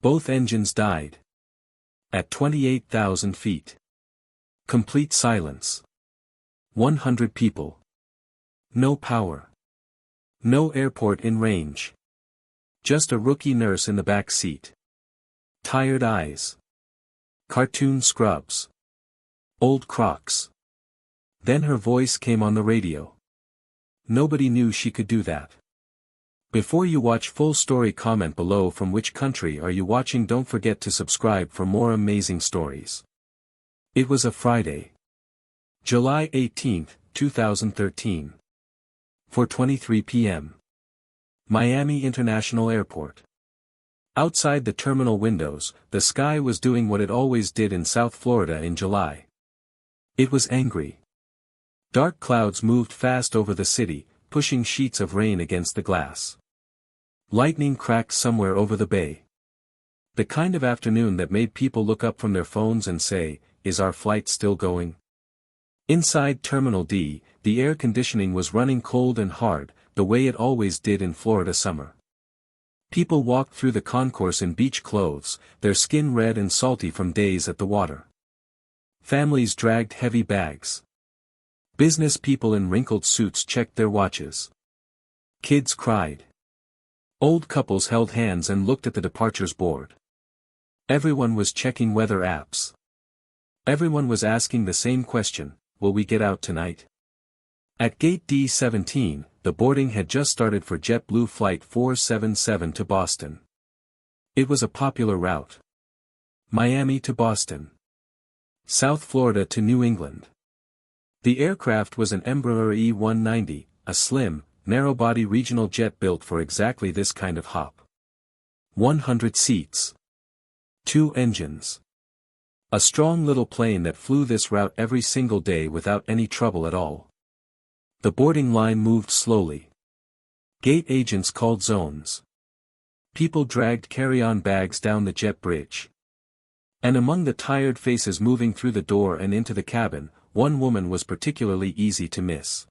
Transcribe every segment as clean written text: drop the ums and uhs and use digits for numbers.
Both engines died. At 28,000 feet. Complete silence. 100 people. No power. No airport in range. Just a rookie nurse in the back seat. Tired eyes. Cartoon scrubs. Old Crocs. Then her voice came on the radio. Nobody knew she could do that. Before you watch full story, comment below from which country are you watching. Don't forget to subscribe for more amazing stories. It was a Friday. July 18, 2013. 4:23 p.m. Miami International Airport. Outside the terminal windows, the sky was doing what it always did in South Florida in July. It was angry. Dark clouds moved fast over the city, pushing sheets of rain against the glass. Lightning cracked somewhere over the bay. The kind of afternoon that made people look up from their phones and say, "Is our flight still going?" Inside Terminal D, the air conditioning was running cold and hard, the way it always did in Florida summer. People walked through the concourse in beach clothes, their skin red and salty from days at the water. Families dragged heavy bags. Business people in wrinkled suits checked their watches. Kids cried. Old couples held hands and looked at the departures board. Everyone was checking weather apps. Everyone was asking the same question: will we get out tonight? At gate D-17, the boarding had just started for JetBlue Flight 477 to Boston. It was a popular route. Miami to Boston. South Florida to New England. The aircraft was an Embraer E-190, a slim, narrow-body regional jet built for exactly this kind of hop. 100 seats. 2 engines. A strong little plane that flew this route every single day without any trouble at all. The boarding line moved slowly. Gate agents called zones. People dragged carry-on bags down the jet bridge. And among the tired faces moving through the door and into the cabin, one woman was particularly easy to miss.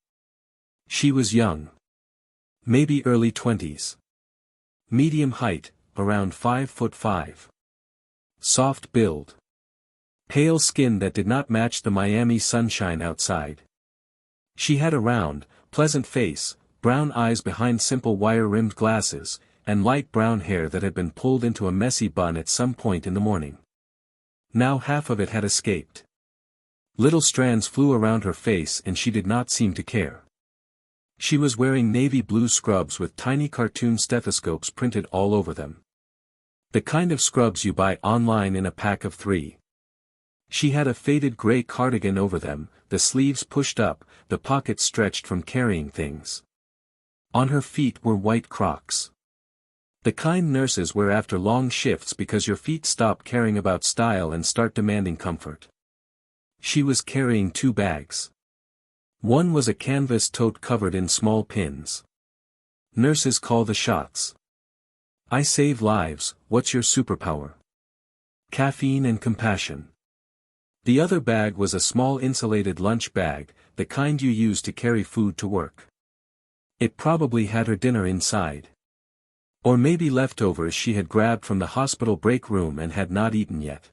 She was young. Maybe early 20s. Medium height, around 5'5". Soft build. Pale skin that did not match the Miami sunshine outside. She had a round, pleasant face, brown eyes behind simple wire-rimmed glasses, and light brown hair that had been pulled into a messy bun at some point in the morning. Now half of it had escaped. Little strands flew around her face and she did not seem to care. She was wearing navy blue scrubs with tiny cartoon stethoscopes printed all over them. The kind of scrubs you buy online in a pack of 3. She had a faded gray cardigan over them, the sleeves pushed up, the pockets stretched from carrying things. On her feet were white Crocs. The kind nurses wear after long shifts because your feet stop caring about style and start demanding comfort. She was carrying 2 bags. One was a canvas tote covered in small pins. Nurses call the shots. I save lives, what's your superpower? Caffeine and compassion. The other bag was a small insulated lunch bag, the kind you use to carry food to work. It probably had her dinner inside. Or maybe leftovers she had grabbed from the hospital break room and had not eaten yet.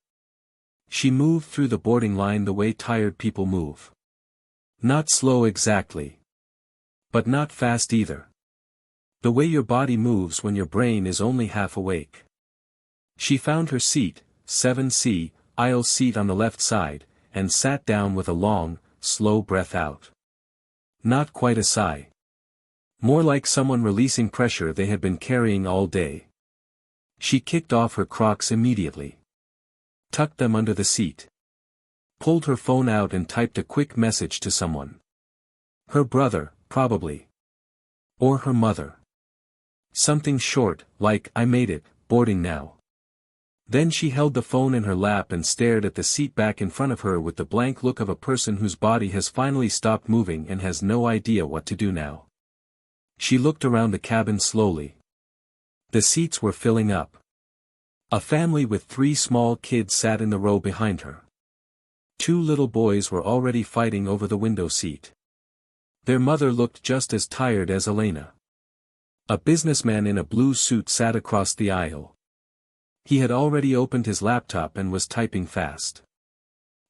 She moved through the boarding line the way tired people move. Not slow exactly. But not fast either. The way your body moves when your brain is only half awake. She found her seat, 7C, aisle seat on the left side, and sat down with a long, slow breath out. Not quite a sigh. More like someone releasing pressure they had been carrying all day. She kicked off her Crocs immediately. Tucked them under the seat. Pulled her phone out and typed a quick message to someone. Her brother, probably. Or her mother. Something short, like, "I made it, boarding now." Then she held the phone in her lap and stared at the seat back in front of her with the blank look of a person whose body has finally stopped moving and has no idea what to do now. She looked around the cabin slowly. The seats were filling up. A family with 3 small kids sat in the row behind her. 2 little boys were already fighting over the window seat. Their mother looked just as tired as Elena. A businessman in a blue suit sat across the aisle. He had already opened his laptop and was typing fast.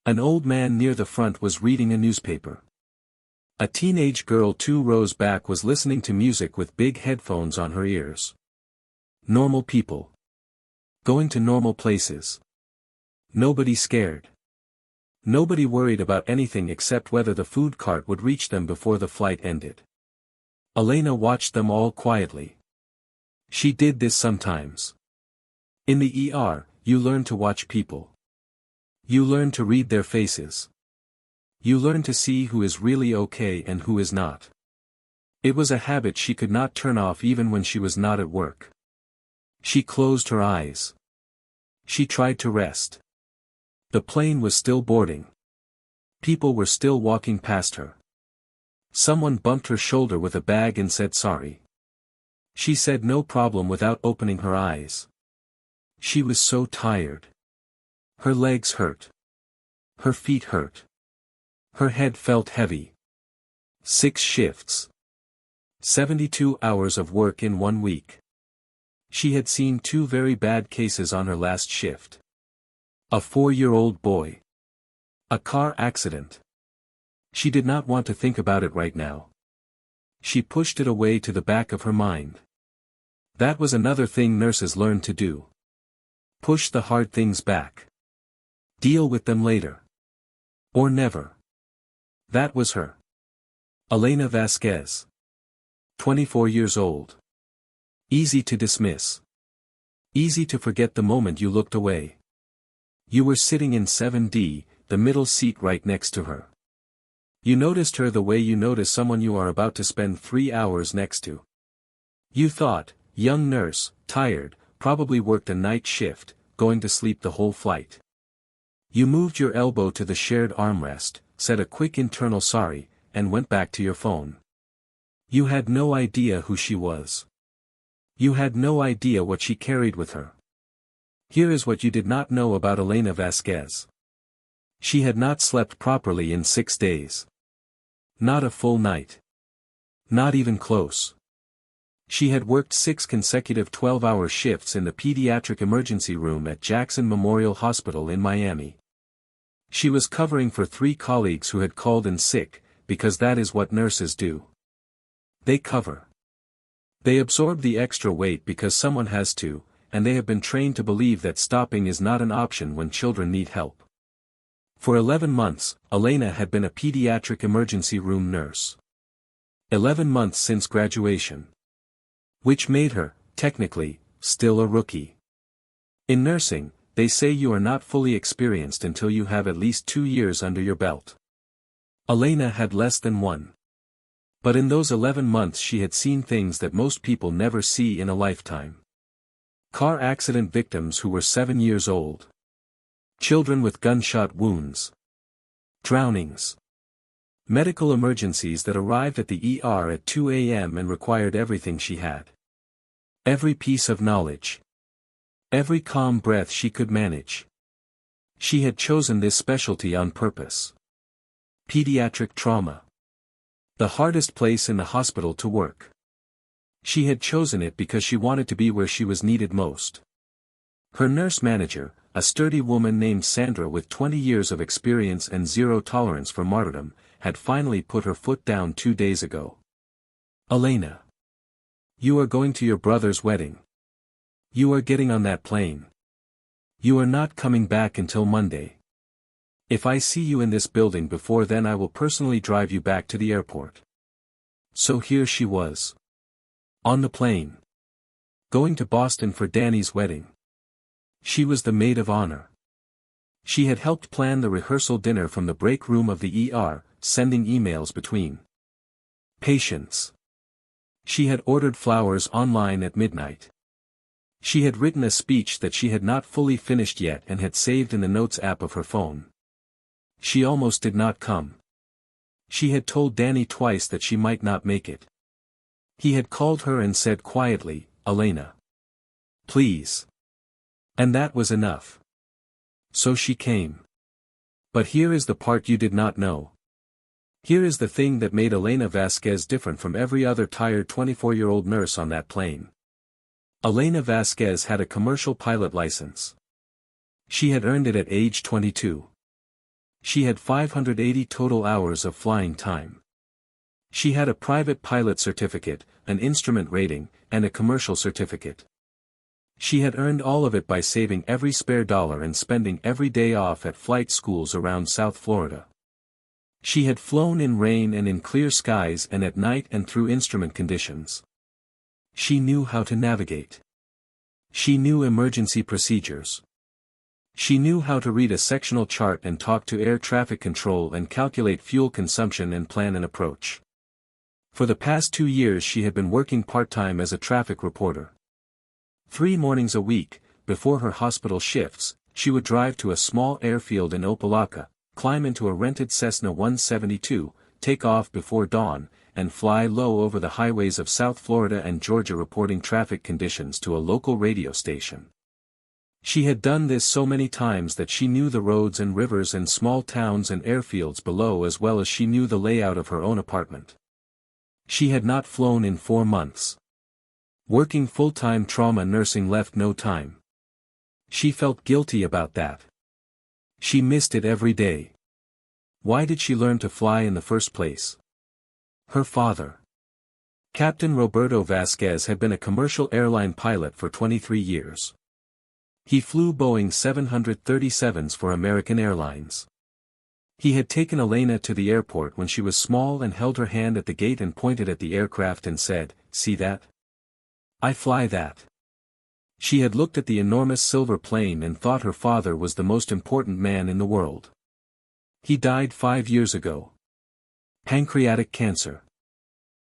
An old man near the front was reading a newspaper. A teenage girl 2 rows back was listening to music with big headphones on her ears. Normal people. Going to normal places. Nobody scared. Nobody worried about anything except whether the food cart would reach them before the flight ended. Elena watched them all quietly. She did this sometimes. In the ER, you learn to watch people. You learn to read their faces. You learn to see who is really okay and who is not. It was a habit she could not turn off even when she was not at work. She closed her eyes. She tried to rest. The plane was still boarding. People were still walking past her. Someone bumped her shoulder with a bag and said sorry. She said no problem without opening her eyes. She was so tired. Her legs hurt. Her feet hurt. Her head felt heavy. 6 shifts. 72 hours of work in 1 week. She had seen 2 very bad cases on her last shift. A 4-year-old boy. A car accident. She did not want to think about it right now. She pushed it away to the back of her mind. That was another thing nurses learn to do. Push the hard things back. Deal with them later. Or never. That was her. Elena Vasquez. 24 years old. Easy to dismiss. Easy to forget the moment you looked away. You were sitting in 7D, the middle seat right next to her. You noticed her the way you notice someone you are about to spend 3 hours next to. You thought, young nurse, tired, probably worked a night shift, going to sleep the whole flight. You moved your elbow to the shared armrest, said a quick internal sorry, and went back to your phone. You had no idea who she was. You had no idea what she carried with her. Here is what you did not know about Elena Vasquez. She had not slept properly in 6 days. Not a full night. Not even close. She had worked 6 consecutive 12-hour shifts in the pediatric emergency room at Jackson Memorial Hospital in Miami. She was covering for 3 colleagues who had called in sick, because that is what nurses do. They cover. They absorb the extra weight because someone has to, and they have been trained to believe that stopping is not an option when children need help. For 11 months, Elena had been a pediatric emergency room nurse. 11 months since graduation. Which made her, technically, still a rookie. In nursing, they say you are not fully experienced until you have at least 2 years under your belt. Elena had less than 1. But in those 11 months she had seen things that most people never see in a lifetime. Car accident victims who were 7 years old. Children with gunshot wounds. Drownings. Medical emergencies that arrived at the ER at 2 a.m. and required everything she had. Every piece of knowledge. Every calm breath she could manage. She had chosen this specialty on purpose. Pediatric trauma. The hardest place in the hospital to work. She had chosen it because she wanted to be where she was needed most. Her nurse manager, a sturdy woman named Sandra with 20 years of experience and zero tolerance for martyrdom, had finally put her foot down 2 days ago. Elena. You are going to your brother's wedding. You are getting on that plane. You are not coming back until Monday. If I see you in this building before then I will personally drive you back to the airport. So here she was. On the plane. Going to Boston for Danny's wedding. She was the maid of honor. She had helped plan the rehearsal dinner from the break room of the ER, sending emails between patients. She had ordered flowers online at midnight. She had written a speech that she had not fully finished yet and had saved in the notes app of her phone. She almost did not come. She had told Danny twice that she might not make it. He had called her and said quietly, Elena. Please. And that was enough. So she came. But here is the part you did not know. Here is the thing that made Elena Vasquez different from every other tired 24-year-old nurse on that plane. Elena Vasquez had a commercial pilot license. She had earned it at age 22. She had 580 total hours of flying time. She had a private pilot certificate, an instrument rating, and a commercial certificate. She had earned all of it by saving every spare dollar and spending every day off at flight schools around South Florida. She had flown in rain and in clear skies and at night and through instrument conditions. She knew how to navigate. She knew emergency procedures. She knew how to read a sectional chart and talk to air traffic control and calculate fuel consumption and plan an approach. For the past 2 years she had been working part-time as a traffic reporter. 3 mornings a week, before her hospital shifts, she would drive to a small airfield in Opa-locka, climb into a rented Cessna 172, take off before dawn, and fly low over the highways of South Florida and Georgia reporting traffic conditions to a local radio station. She had done this so many times that she knew the roads and rivers and small towns and airfields below as well as she knew the layout of her own apartment. She had not flown in 4 months. Working full-time trauma nursing left no time. She felt guilty about that. She missed it every day. Why did she learn to fly in the first place? Her father. Captain Roberto Vasquez had been a commercial airline pilot for 23 years. He flew Boeing 737s for American Airlines. He had taken Elena to the airport when she was small and held her hand at the gate and pointed at the aircraft and said, "See that? I fly that." She had looked at the enormous silver plane and thought her father was the most important man in the world. He died 5 years ago. Pancreatic cancer.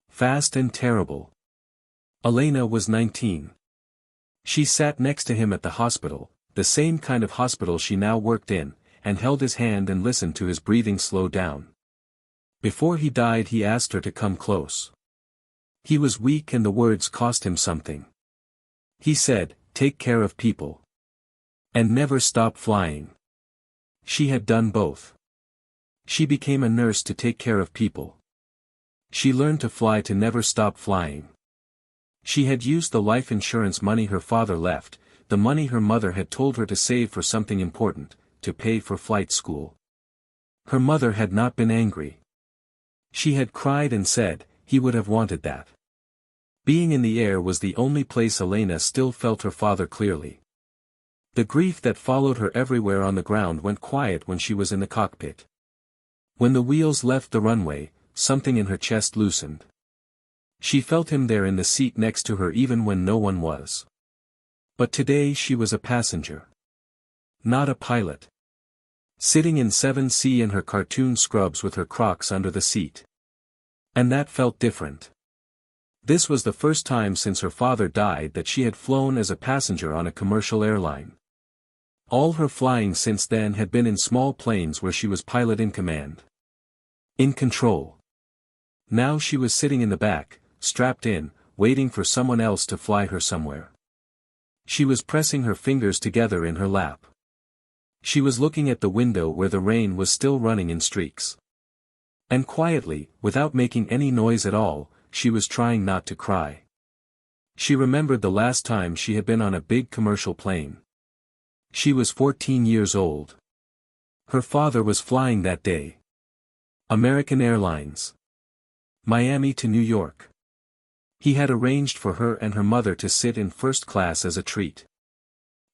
Fast and terrible. Elena was 19. She sat next to him at the hospital, the same kind of hospital she now worked in, and held his hand and listened to his breathing slow down. Before he died he asked her to come close. He was weak and the words cost him something. He said, "Take care of people. And never stop flying." She had done both. She became a nurse to take care of people. She learned to fly to never stop flying. She had used the life insurance money her father left, the money her mother had told her to save for something important, to pay for flight school. Her mother had not been angry. She had cried and said, he would have wanted that. Being in the air was the only place Elena still felt her father clearly. The grief that followed her everywhere on the ground went quiet when she was in the cockpit. When the wheels left the runway, something in her chest loosened. She felt him there in the seat next to her even when no one was. But today she was a passenger. Not a pilot. Sitting in 7C in her cartoon scrubs with her Crocs under the seat. And that felt different. This was the first time since her father died that she had flown as a passenger on a commercial airline. All her flying since then had been in small planes where she was pilot in command. In control. Now she was sitting in the back, strapped in, waiting for someone else to fly her somewhere. She was pressing her fingers together in her lap. She was looking at the window where the rain was still running in streaks. And quietly, without making any noise at all, she was trying not to cry. She remembered the last time she had been on a big commercial plane. She was 14 years old. Her father was flying that day. American Airlines. Miami to New York. He had arranged for her and her mother to sit in first class as a treat.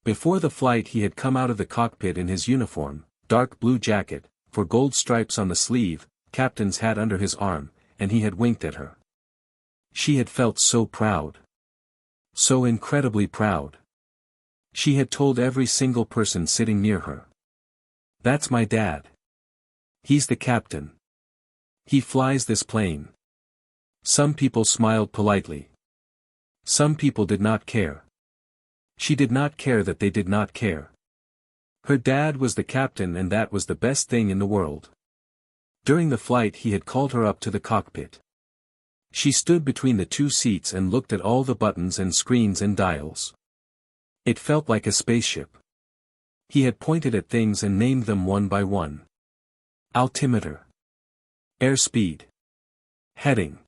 Before the flight he had come out of the cockpit in his uniform, dark blue jacket, for gold stripes on the sleeve, captain's hat under his arm, and he had winked at her. She had felt so proud. So incredibly proud. She had told every single person sitting near her. "That's my dad. He's the captain. He flies this plane." Some people smiled politely. Some people did not care. She did not care that they did not care. Her dad was the captain and that was the best thing in the world. During the flight he had called her up to the cockpit. She stood between the 2 seats and looked at all the buttons and screens and dials. It felt like a spaceship. He had pointed at things and named them one by one. Altimeter. Airspeed. Heading.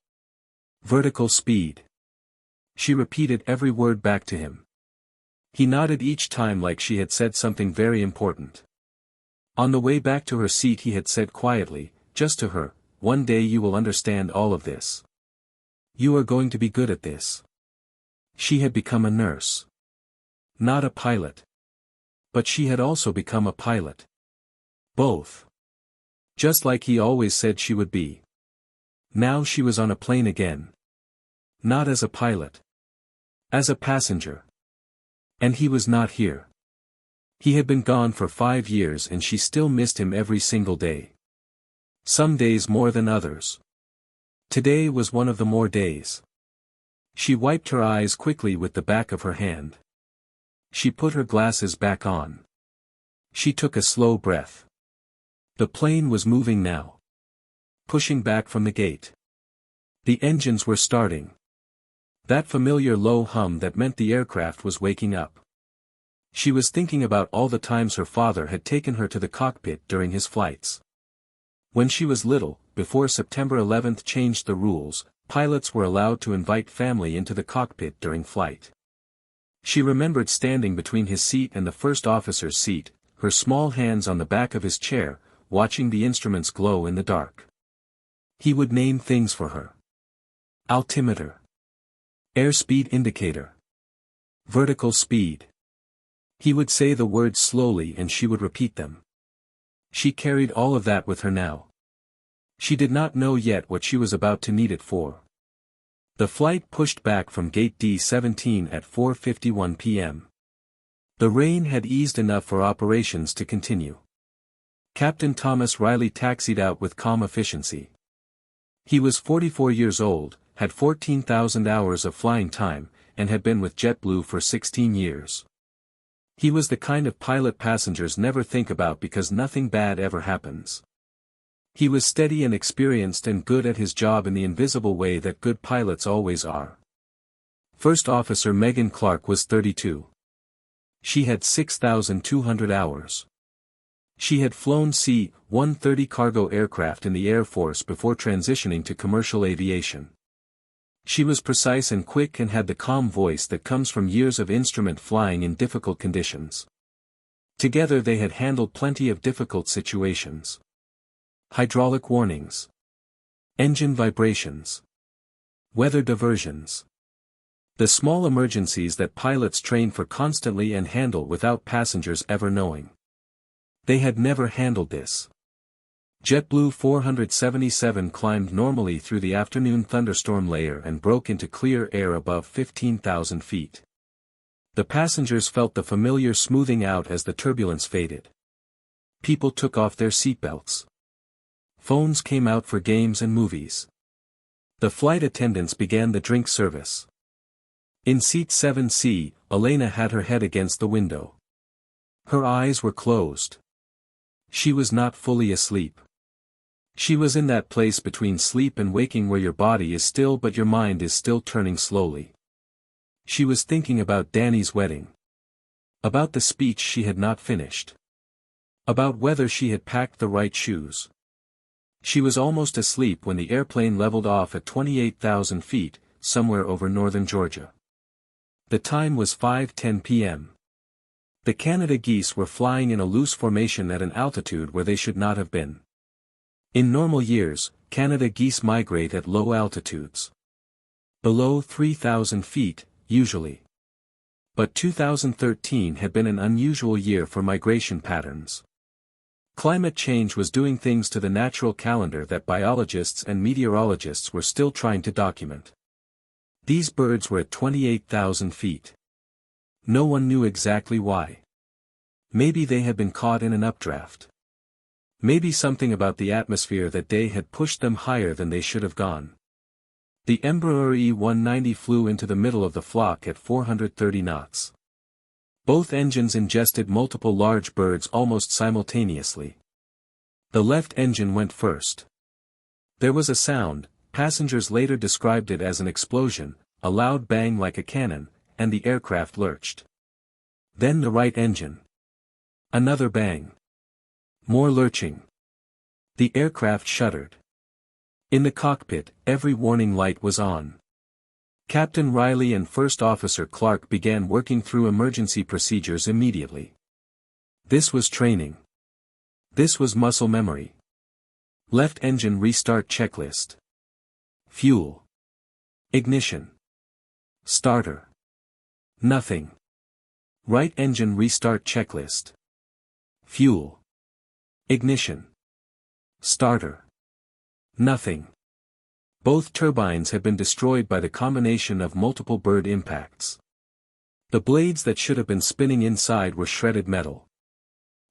Vertical speed. She repeated every word back to him. He nodded each time like she had said something very important. On the way back to her seat he had said quietly, just to her, "One day you will understand all of this. You are going to be good at this." She had become a nurse. Not a pilot. But she had also become a pilot. Both. Just like he always said she would be. Now she was on a plane again. Not as a pilot. As a passenger. And he was not here. He had been gone for 5 years and she still missed him every single day. Some days more than others. Today was one of the more days. She wiped her eyes quickly with the back of her hand. She put her glasses back on. She took a slow breath. The plane was moving now. Pushing back from the gate. The engines were starting. That familiar low hum that meant the aircraft was waking up. She was thinking about all the times her father had taken her to the cockpit during his flights. When she was little, before September 11 changed the rules, pilots were allowed to invite family into the cockpit during flight. She remembered standing between his seat and the first officer's seat, her small hands on the back of his chair, watching the instruments glow in the dark. He would name things for her. Altimeter. Airspeed indicator. Vertical speed. He would say the words slowly and she would repeat them. She carried all of that with her now. She did not know yet what she was about to need it for. The flight pushed back from gate D-17 at 4:51 p.m. The rain had eased enough for operations to continue. Captain Thomas Riley taxied out with calm efficiency. He was 44 years old, had 14,000 hours of flying time, and had been with JetBlue for 16 years. He was the kind of pilot passengers never think about because nothing bad ever happens. He was steady and experienced and good at his job in the invisible way that good pilots always are. First Officer Megan Clark was 32. She had 6,200 hours. She had flown C-130 cargo aircraft in the Air Force before transitioning to commercial aviation. She was precise and quick and had the calm voice that comes from years of instrument flying in difficult conditions. Together they had handled plenty of difficult situations. Hydraulic warnings. Engine vibrations. Weather diversions. The small emergencies that pilots train for constantly and handle without passengers ever knowing. They had never handled this. JetBlue 477 climbed normally through the afternoon thunderstorm layer and broke into clear air above 15,000 feet. The passengers felt the familiar smoothing out as the turbulence faded. People took off their seatbelts. Phones came out for games and movies. The flight attendants began the drink service. In seat 7C, Elena had her head against the window. Her eyes were closed. She was not fully asleep. She was in that place between sleep and waking where your body is still but your mind is still turning slowly. She was thinking about Danny's wedding. About the speech she had not finished. About whether she had packed the right shoes. She was almost asleep when the airplane leveled off at 28,000 feet, somewhere over northern Georgia. The time was 5:10 p.m. The Canada geese were flying in a loose formation at an altitude where they should not have been. In normal years, Canada geese migrate at low altitudes. Below 3,000 feet, usually. But 2013 had been an unusual year for migration patterns. Climate change was doing things to the natural calendar that biologists and meteorologists were still trying to document. These birds were at 28,000 feet. No one knew exactly why. Maybe they had been caught in an updraft. Maybe something about the atmosphere that day had pushed them higher than they should have gone. The Embraer E-190 flew into the middle of the flock at 430 knots. Both engines ingested multiple large birds almost simultaneously. The left engine went first. There was a sound, passengers later described it as an explosion, a loud bang like a cannon, and the aircraft lurched. Then the right engine. Another bang. More lurching. The aircraft shuddered. In the cockpit, every warning light was on. Captain Riley and First Officer Clark began working through emergency procedures immediately. This was training. This was muscle memory. Left engine restart checklist. Fuel. Ignition. Starter. Nothing. Right engine restart checklist. Fuel. Ignition. Starter. Nothing. Both turbines had been destroyed by the combination of multiple bird impacts. The blades that should have been spinning inside were shredded metal.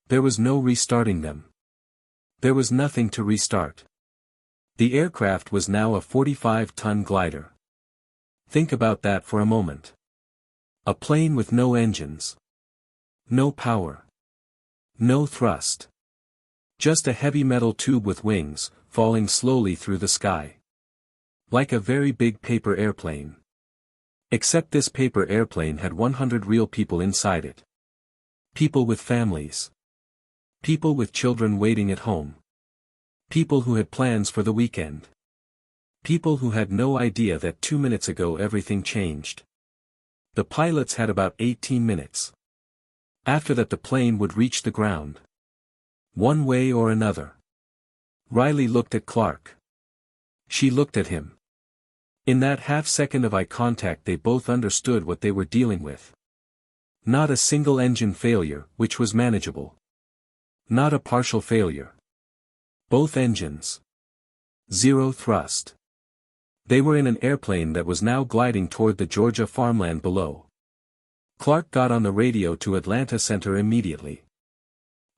There was no restarting them. There was nothing to restart. The aircraft was now a 45-ton glider. Think about that for a moment. A plane with no engines. No power. No thrust. Just a heavy metal tube with wings, falling slowly through the sky. Like a very big paper airplane. Except this paper airplane had 100 real people inside it. People with families. People with children waiting at home. People who had plans for the weekend. People who had no idea that 2 minutes ago everything changed. The pilots had about 18 minutes. After that the plane would reach the ground. One way or another. Riley looked at Clark. She looked at him. In that half-second of eye contact they both understood what they were dealing with. Not a single engine failure, which was manageable. Not a partial failure. Both engines. Zero thrust. They were in an airplane that was now gliding toward the Georgia farmland below. Clark got on the radio to Atlanta Center immediately.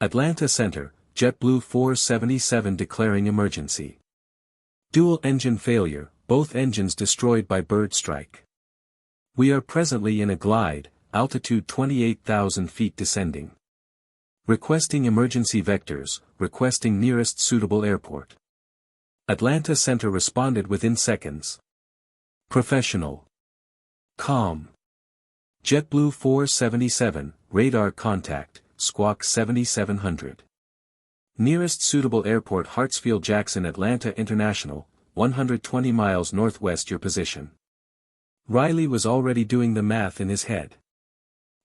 Atlanta Center, JetBlue 477 declaring emergency. Dual engine failure, both engines destroyed by bird strike. We are presently in a glide, altitude 28,000 feet descending. Requesting emergency vectors, requesting nearest suitable airport. Atlanta Center responded within seconds. Professional. Calm. JetBlue 477, radar contact, squawk 7700. Nearest suitable airport Hartsfield-Jackson Atlanta International, 120 miles northwest your position. Riley was already doing the math in his head.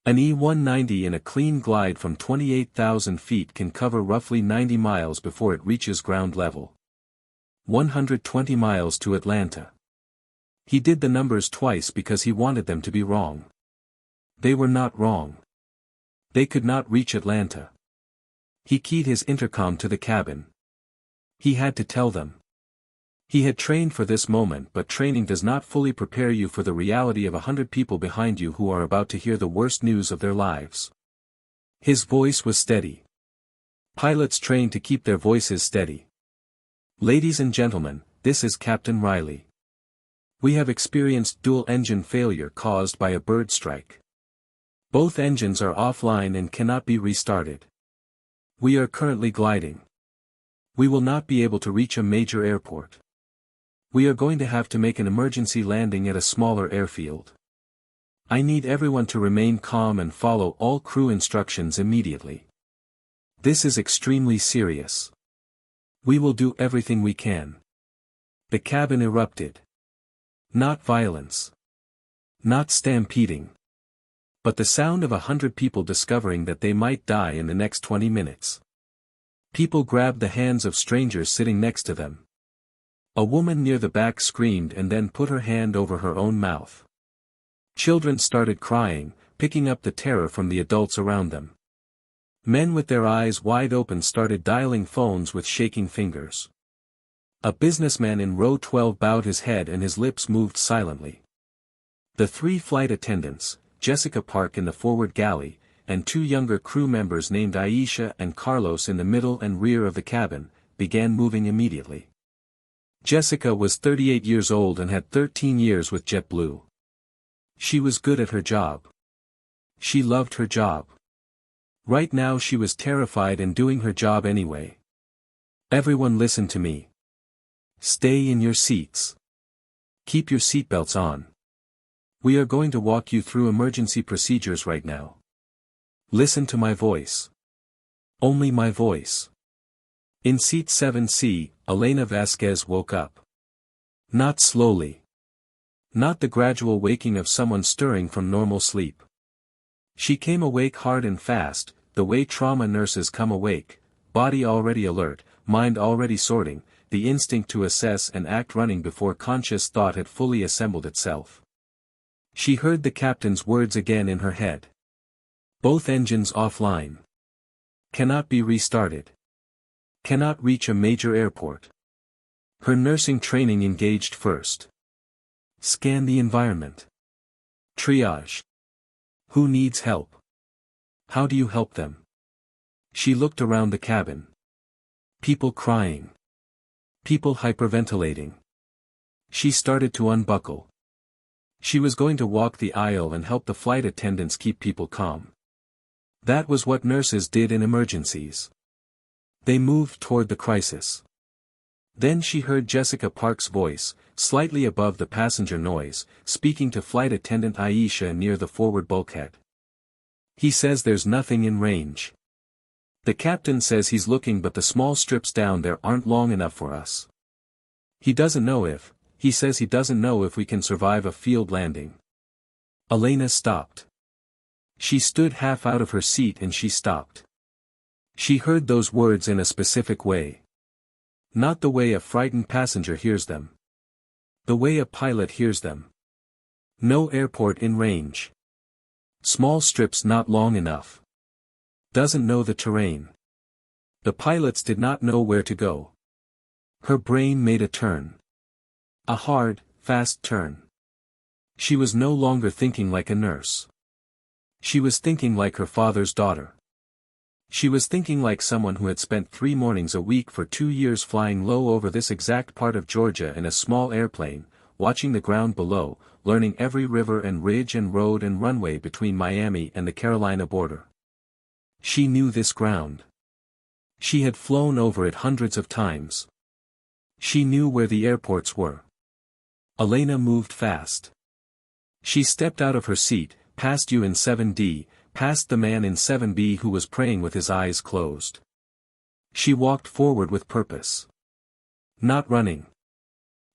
An E-190 in a clean glide from 28,000 feet can cover roughly 90 miles before it reaches ground level. 120 miles to Atlanta. He did the numbers twice because he wanted them to be wrong. They were not wrong. They could not reach Atlanta. He keyed his intercom to the cabin. He had to tell them. He had trained for this moment, but training does not fully prepare you for the reality of 100 people behind you who are about to hear the worst news of their lives. His voice was steady. Pilots train to keep their voices steady. Ladies and gentlemen, this is Captain Riley. We have experienced dual engine failure caused by a bird strike. Both engines are offline and cannot be restarted. We are currently gliding. We will not be able to reach a major airport. We are going to have to make an emergency landing at a smaller airfield. I need everyone to remain calm and follow all crew instructions immediately. This is extremely serious. We will do everything we can. The cabin erupted. Not violence. Not stampeding. But the sound of 100 people discovering that they might die in the next 20 minutes. People grabbed the hands of strangers sitting next to them. A woman near the back screamed and then put her hand over her own mouth. Children started crying, picking up the terror from the adults around them. Men with their eyes wide open started dialing phones with shaking fingers. A businessman in row 12 bowed his head and his lips moved silently. The 3 flight attendants, Jessica Park in the forward galley, and 2 younger crew members named Aisha and Carlos in the middle and rear of the cabin, began moving immediately. Jessica was 38 years old and had 13 years with JetBlue. She was good at her job. She loved her job. Right now she was terrified and doing her job anyway. Everyone listen to me. Stay in your seats. Keep your seatbelts on. We are going to walk you through emergency procedures right now. Listen to my voice. Only my voice. In seat 7C, Elena Vasquez woke up. Not slowly. Not the gradual waking of someone stirring from normal sleep. She came awake hard and fast, the way trauma nurses come awake, body already alert, mind already sorting, the instinct to assess and act running before conscious thought had fully assembled itself. She heard the captain's words again in her head. Both engines offline. Cannot be restarted. Cannot reach a major airport. Her nursing training engaged first. Scan the environment. Triage. Who needs help? How do you help them? She looked around the cabin. People crying. People hyperventilating. She started to unbuckle. She was going to walk the aisle and help the flight attendants keep people calm. That was what nurses did in emergencies. They moved toward the crisis. Then she heard Jessica Park's voice, slightly above the passenger noise, speaking to flight attendant Aisha near the forward bulkhead. He says there's nothing in range. The captain says he's looking, but the small strips down there aren't long enough for us. He says he doesn't know if we can survive a field landing. Elena stopped. She stood half out of her seat and she stopped. She heard those words in a specific way. Not the way a frightened passenger hears them. The way a pilot hears them. No airport in range. Small strips not long enough. Doesn't know the terrain. The pilots did not know where to go. Her brain made a turn. A hard, fast turn. She was no longer thinking like a nurse. She was thinking like her father's daughter. She was thinking like someone who had spent 3 mornings a week for 2 years flying low over this exact part of Georgia in a small airplane, watching the ground below, learning every river and ridge and road and runway between Miami and the Carolina border. She knew this ground. She had flown over it hundreds of times. She knew where the airports were. Elena moved fast. She stepped out of her seat, past you in 7D, past the man in 7B who was praying with his eyes closed. She walked forward with purpose. Not running.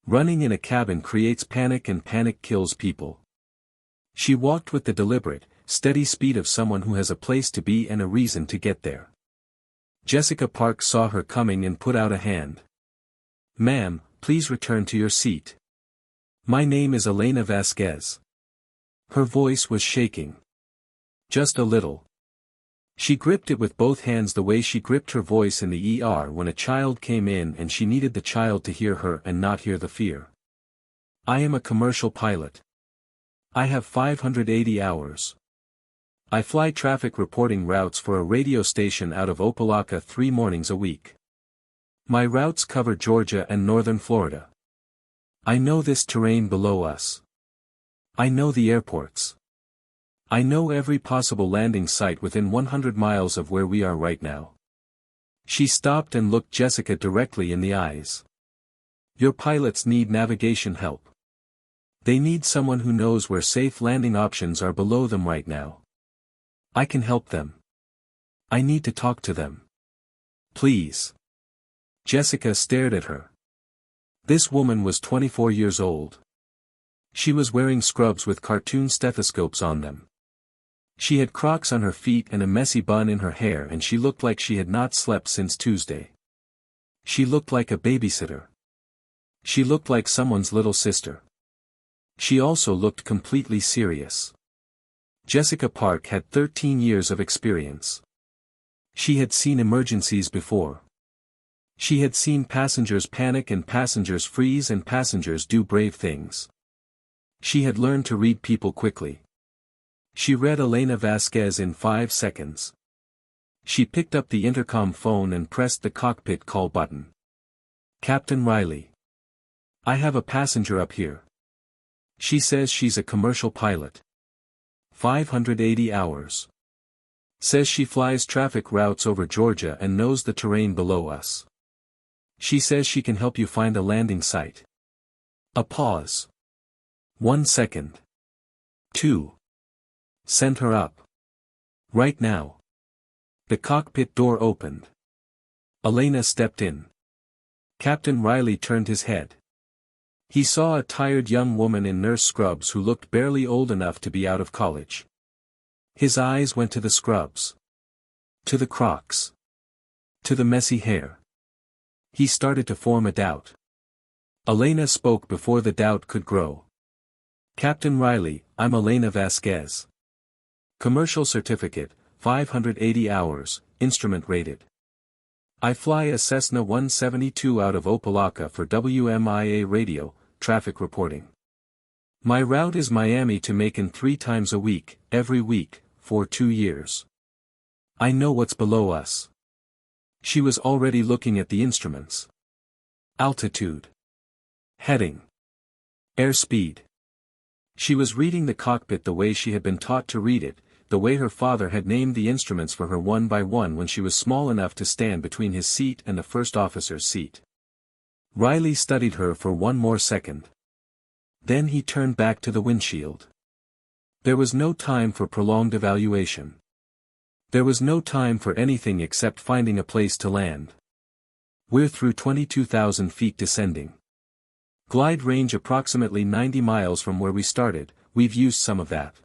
Running in a cabin creates panic and panic kills people. She walked with the deliberate, steady speed of someone who has a place to be and a reason to get there. Jessica Park saw her coming and put out a hand. "Ma'am, please return to your seat. My name is Elena Vasquez." Her voice was shaking. Just a little. She gripped it with both hands the way she gripped her voice in the ER when a child came in and she needed the child to hear her and not hear the fear. "I am a commercial pilot. I have 580 hours. I fly traffic reporting routes for a radio station out of Opelika 3 mornings a week. My routes cover Georgia and northern Florida. I know this terrain below us. I know the airports. I know every possible landing site within 100 miles of where we are right now." She stopped and looked Jessica directly in the eyes. "Your pilots need navigation help. They need someone who knows where safe landing options are below them right now. I can help them. I need to talk to them. Please." Jessica stared at her. This woman was 24 years old. She was wearing scrubs with cartoon stethoscopes on them. She had Crocs on her feet and a messy bun in her hair, and she looked like she had not slept since Tuesday. She looked like a babysitter. She looked like someone's little sister. She also looked completely serious. Jessica Park had 13 years of experience. She had seen emergencies before. She had seen passengers panic and passengers freeze and passengers do brave things. She had learned to read people quickly. She read Elena Vasquez in 5 seconds. She picked up the intercom phone and pressed the cockpit call button. "Captain Riley. I have a passenger up here. She says she's a commercial pilot. 580 hours. Says she flies traffic routes over Georgia and knows the terrain below us. She says she can help you find a landing site." A pause. 1 second. 2. "Send her up. Right now." The cockpit door opened. Elena stepped in. Captain Riley turned his head. He saw a tired young woman in nurse scrubs who looked barely old enough to be out of college. His eyes went to the scrubs. To the Crocs. To the messy hair. He started to form a doubt. Elena spoke before the doubt could grow. "Captain Riley, I'm Elena Vasquez. Commercial certificate, 580 hours, instrument rated. I fly a Cessna 172 out of Opelika for WMIA radio, traffic reporting. My route is Miami to Macon 3 times a week, every week, for 2 years. I know what's below us." She was already looking at the instruments. Altitude. Heading. Airspeed. She was reading the cockpit the way she had been taught to read it, the way her father had named the instruments for her one by one when she was small enough to stand between his seat and the first officer's seat. Riley studied her for one more second. Then he turned back to the windshield. There was no time for prolonged evaluation. There was no time for anything except finding a place to land. "We're through 22,000 feet descending. Glide range approximately 90 miles from where we started, we've used some of that.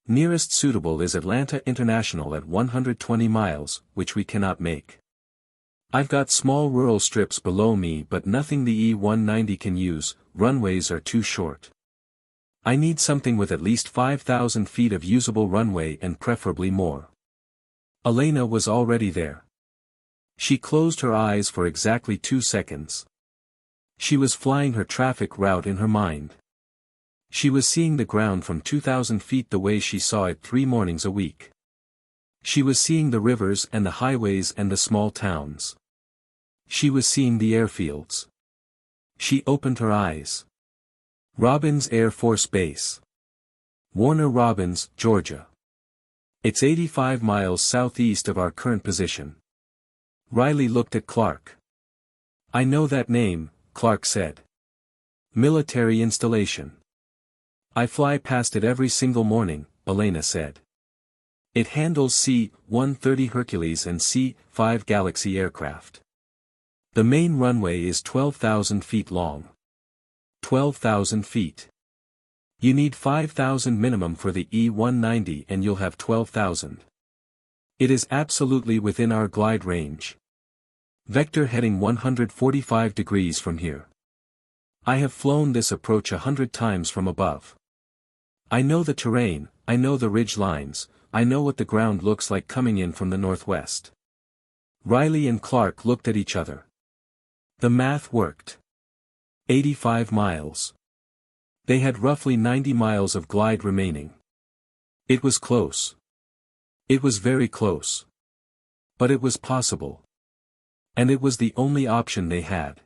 Nearest suitable is Atlanta International at 120 miles, which we cannot make. I've got small rural strips below me but nothing the E-190 can use, runways are too short. I need something with at least 5,000 feet of usable runway and preferably more." Elena was already there. She closed her eyes for exactly 2 seconds. She was flying her traffic route in her mind. She was seeing the ground from 2,000 feet the way she saw it 3 mornings a week. She was seeing the rivers and the highways and the small towns. She was seeing the airfields. She opened her eyes. Robins Air Force Base. Warner Robins, Georgia. It's 85 miles southeast of our current position. Riley looked at Clark. "I know that name," Clark said. "Military installation. I fly past it every single morning," Elena said. "It handles C-130 Hercules and C-5 Galaxy aircraft. The main runway is 12,000 feet long. 12,000 feet. You need 5,000 minimum for the E-190 and you'll have 12,000. It is absolutely within our glide range. Vector heading 145 degrees from here. I have flown this approach 100 times from above. I know the terrain, I know the ridge lines, I know what the ground looks like coming in from the northwest." Riley and Clark looked at each other. The math worked. 85 miles. They had roughly 90 miles of glide remaining. It was close. It was very close. But it was possible. And it was the only option they had.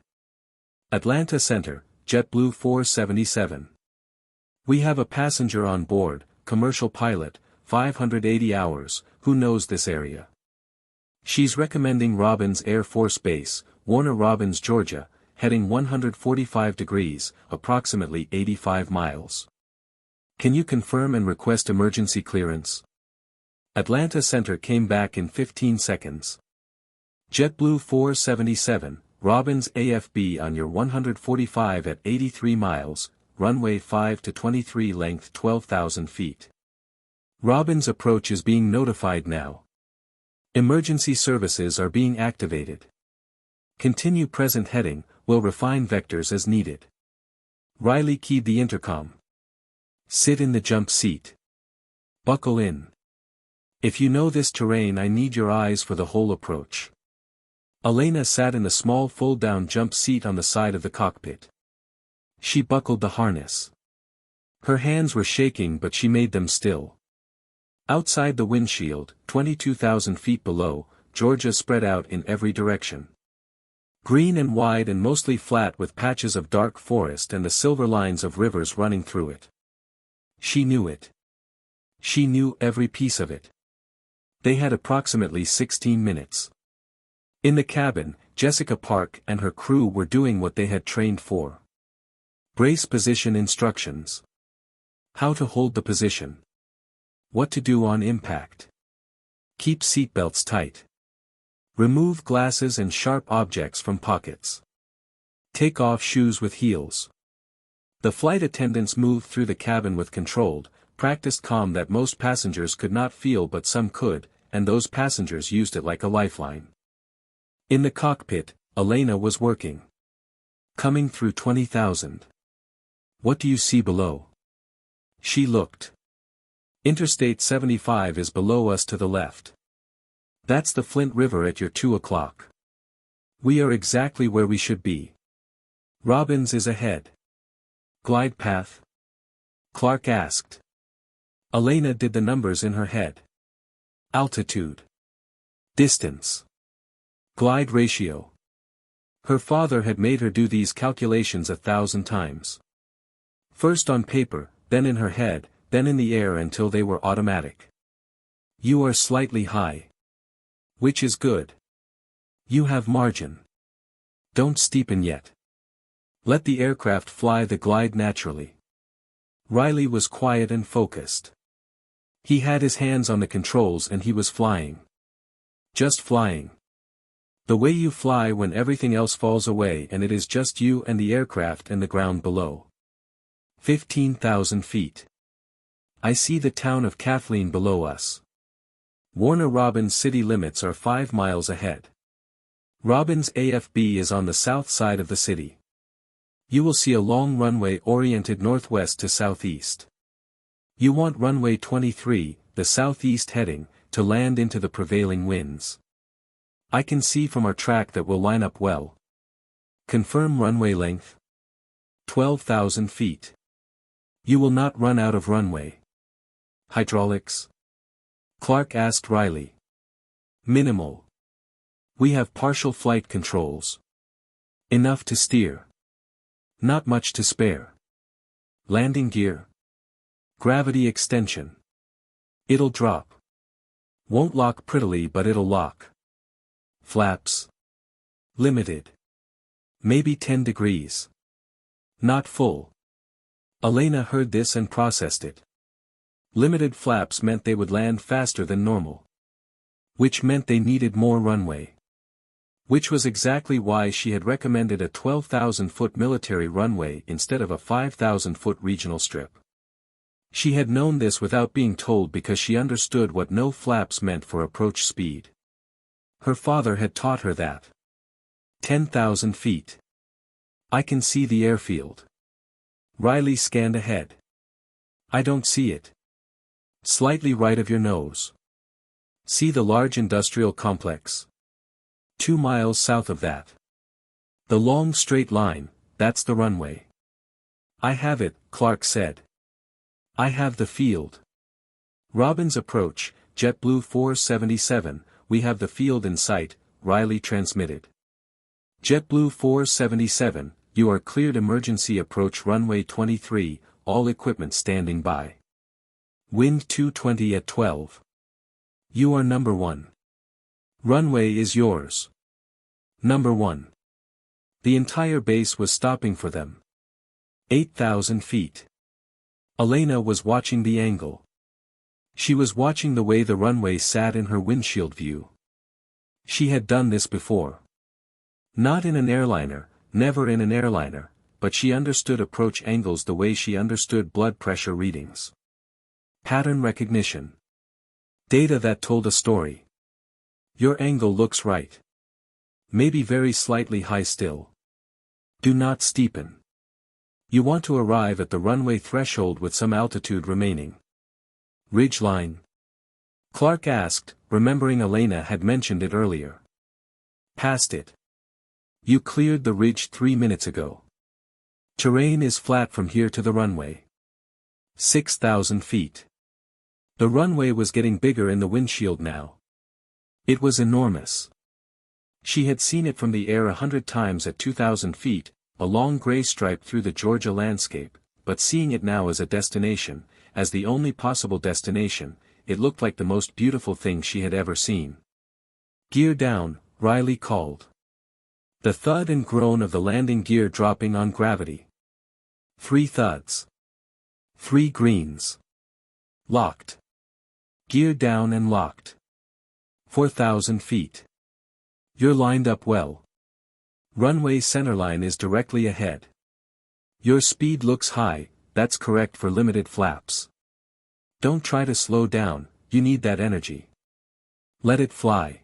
Atlanta Center, JetBlue 477. "We have a passenger on board, commercial pilot, 580 hours, who knows this area. She's recommending Robins Air Force Base, Warner Robins, Georgia, heading 145 degrees, approximately 85 miles. Can you confirm and request emergency clearance?" Atlanta Center came back in 15 seconds. JetBlue 477, Robins AFB on your 145 at 83 miles, runway 5 to 23 length 12,000 feet. Robins approach is being notified now. Emergency services are being activated. Continue present heading, will refine vectors as needed. Riley keyed the intercom. "Sit in the jump seat. Buckle in. If you know this terrain I need your eyes for the whole approach." Elena sat in the small fold-down jump seat on the side of the cockpit. She buckled the harness. Her hands were shaking but she made them still. Outside the windshield, 22,000 feet below, Georgia spread out in every direction. Green and wide and mostly flat with patches of dark forest and the silver lines of rivers running through it. She knew it. She knew every piece of it. They had approximately 16 minutes. In the cabin, Jessica Park and her crew were doing what they had trained for. Brace position instructions. How to hold the position. What to do on impact. Keep seatbelts tight. Remove glasses and sharp objects from pockets. Take off shoes with heels. The flight attendants moved through the cabin with controlled, practiced calm that most passengers could not feel but some could, and those passengers used it like a lifeline. In the cockpit, Elena was working. Coming through 20,000. What do you see below? She looked. Interstate 75 is below us to the left. That's the Flint River at your 2 o'clock. We are exactly where we should be. Robbins is ahead. Glide path? Clark asked. Elena did the numbers in her head. Altitude. Distance. Glide ratio. Her father had made her do these calculations 1,000 times. First on paper, then in her head, then in the air until they were automatic. You are slightly high. Which is good. You have margin. Don't steepen yet. Let the aircraft fly the glide naturally. Riley was quiet and focused. He had his hands on the controls and he was flying. Just flying. The way you fly when everything else falls away and it is just you and the aircraft and the ground below. 15,000 feet. I see the town of Kathleen below us. Warner Robins city limits are 5 miles ahead. Robins AFB is on the south side of the city. You will see a long runway oriented northwest to southeast. You want runway 23, the southeast heading, to land into the prevailing winds. I can see from our track that will line up well. Confirm runway length. 12,000 feet. You will not run out of runway. Hydraulics? Clark asked Riley. Minimal. We have partial flight controls. Enough to steer. Not much to spare. Landing gear. Gravity extension. It'll drop. Won't lock prettily but it'll lock. Flaps. Limited. Maybe 10 degrees. Not full. Elena heard this and processed it. Limited flaps meant they would land faster than normal. Which meant they needed more runway. Which was exactly why she had recommended a 12,000-foot military runway instead of a 5,000-foot regional strip. She had known this without being told because she understood what no flaps meant for approach speed. Her father had taught her that. 10,000 feet. I can see the airfield. Riley scanned ahead. I don't see it. Slightly right of your nose. See the large industrial complex? 2 miles south of that. The long straight line, that's the runway. I have it, Clark said. I have the field. Robins approach, JetBlue 477, we have the field in sight, Riley transmitted. JetBlue 477, you are cleared emergency approach runway 23, all equipment standing by. Wind 220 at 12. You are number 1. Runway is yours. Number 1. The entire base was stopping for them. 8,000 feet. Elena was watching the angle. She was watching the way the runway sat in her windshield view. She had done this before. Not in an airliner, never in an airliner, but she understood approach angles the way she understood blood pressure readings. Pattern recognition. Data that told a story. Your angle looks right. Maybe very slightly high still. Do not steepen. You want to arrive at the runway threshold with some altitude remaining. Ridge line? Clark asked, remembering Elena had mentioned it earlier. Past it. You cleared the ridge 3 minutes ago. Terrain is flat from here to the runway. 6,000 feet. The runway was getting bigger in the windshield now. It was enormous. She had seen it from the air 100 times at 2,000 feet, a long gray stripe through the Georgia landscape, but seeing it now as a destination, as the only possible destination, it looked like the most beautiful thing she had ever seen. Gear down, Riley called. The thud and groan of the landing gear dropping on gravity. 3 thuds. 3 greens. Locked. Gear down and locked. 4,000 feet. You're lined up well. Runway centerline is directly ahead. Your speed looks high, that's correct for limited flaps. Don't try to slow down, you need that energy. Let it fly.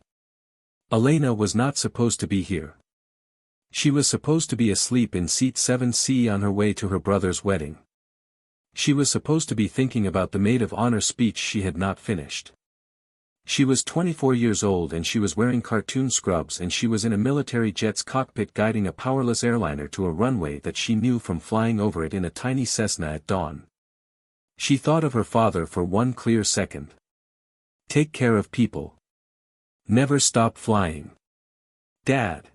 Elena was not supposed to be here. She was supposed to be asleep in seat 7C on her way to her brother's wedding. She was supposed to be thinking about the maid of honor speech she had not finished. She was 24 years old and she was wearing cartoon scrubs and she was in a military jet's cockpit guiding a powerless airliner to a runway that she knew from flying over it in a tiny Cessna at dawn. She thought of her father for one clear second. Take care of people. Never stop flying. Dad.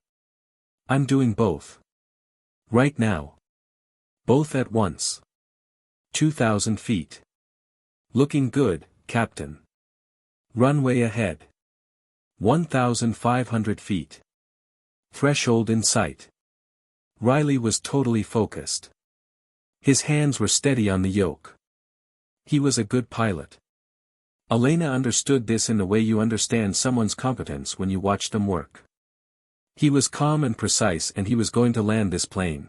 I'm doing both. Right now. Both at once. 2,000 feet. Looking good, Captain. Runway ahead. 1,500 feet. Threshold in sight. Riley was totally focused. His hands were steady on the yoke. He was a good pilot. Elena understood this in the way you understand someone's competence when you watch them work. He was calm and precise and he was going to land this plane.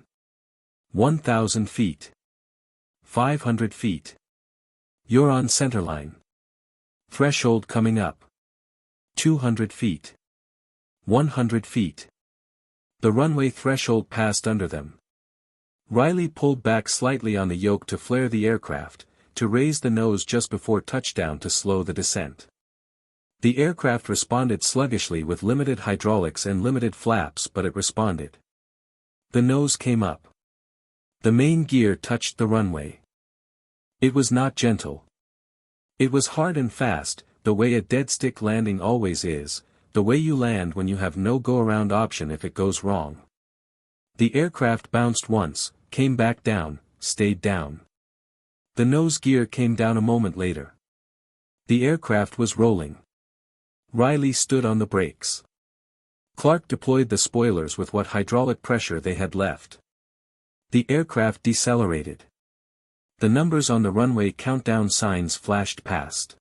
1,000 feet. 500 feet. You're on centerline. Threshold coming up. 200 feet. 100 feet. The runway threshold passed under them. Riley pulled back slightly on the yoke to flare the aircraft, to raise the nose just before touchdown to slow the descent. The aircraft responded sluggishly with limited hydraulics and limited flaps, but it responded. The nose came up. The main gear touched the runway. It was not gentle. It was hard and fast, the way a dead-stick landing always is, the way you land when you have no go-around option if it goes wrong. The aircraft bounced once, came back down, stayed down. The nose gear came down a moment later. The aircraft was rolling. Riley stood on the brakes. Clark deployed the spoilers with what hydraulic pressure they had left. The aircraft decelerated. The numbers on the runway countdown signs flashed past.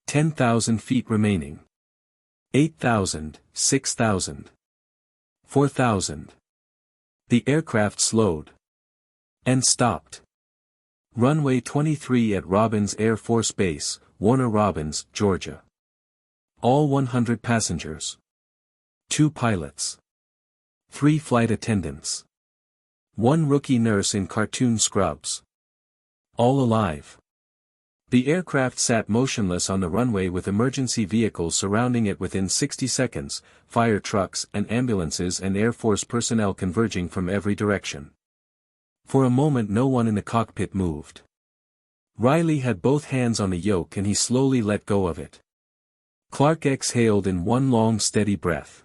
10,000 feet remaining. 8,000, 6,000. 4,000. The aircraft slowed. And stopped. Runway 23 at Robins Air Force Base, Warner Robins, Georgia. All 100 passengers. 2 pilots. 3 flight attendants. 1 rookie nurse in cartoon scrubs. All alive. The aircraft sat motionless on the runway with emergency vehicles surrounding it within 60 seconds, fire trucks and ambulances and Air Force personnel converging from every direction. For a moment no one in the cockpit moved. Riley had both hands on the yoke and he slowly let go of it. Clark exhaled in one long steady breath.